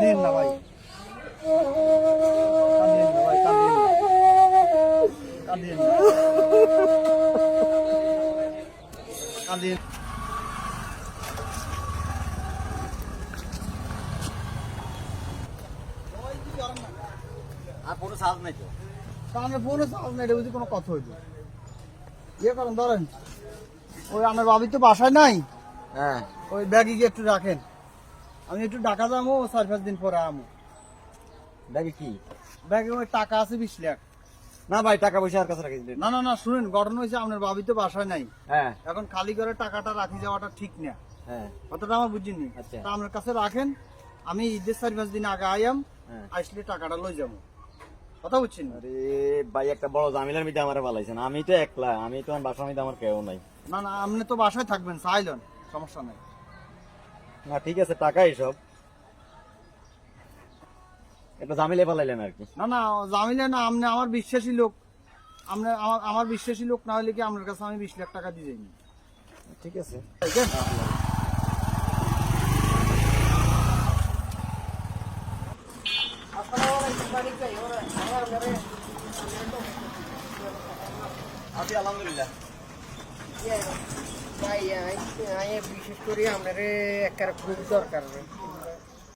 কাঁদিয়েন না ভাই, কাঁদিয়েন না ভাই, কাঁদিয়েন না, কাঁদিয়েন। আর কোনো সাজ নাই তো। কারণে ফোনে চার্জ নেই, এটা বুঝি কোনো কথা হইতো। ইয়ে করেন, ধরেন ওই আমার বাবি তো বাসায় নাই, হ্যাঁ ওই ব্যাগে গিয়ে একটু রাখেন, আমি একটু ঢাকা যাবো 4-5 দিন পরে আমো। দেখি কি ব্যাগে ওই টাকা আছে 20 লাখ। না ভাই, টাকা পয়সা আর কাছে রাখিস নে। না না না, শুনেন, ঘটনা হয়েছে আপনার বাবি তো বাসায় নাই, হ্যাঁ এখন খালি করে টাকাটা রাখি যাওয়াটা ঠিক না, হ্যাঁ কথাটা আমার বুঝিনি। আচ্ছা। তা আপনার কাছে রাখেন, আমি ঈদের 4-5 দিন আগে আইয়াম, হ্যাঁ। আসলে টাকাটা লই যাবো, কথা বুঝছেন? আরে ভাই, একটা বড় জামিলার মধ্যে আমারে পালাইছেন। আমি তো একলা, আমি তো আমার বাসার মধ্যে আমার কেউ নাই। না না, আপনি তো বাসায় থাকবেন, চাইলেন, সমস্যা নাই। না ঠিক আছে, টাকাই সব, একটা জামিলে পালাইলেন আর কি। না না, জামিলে না, আপনি আমার বিশ্বাসী লোক, আপনি আমার বিশ্বাসী লোক না হলে কি আপনার কাছে আমি 20 লাখ টাকা দিয়ে যাইনি। ঠিক আছে। আছি আলহামদুলিল্লাহ। ভাই বিশেষ করে আপনার একটা খুব দরকার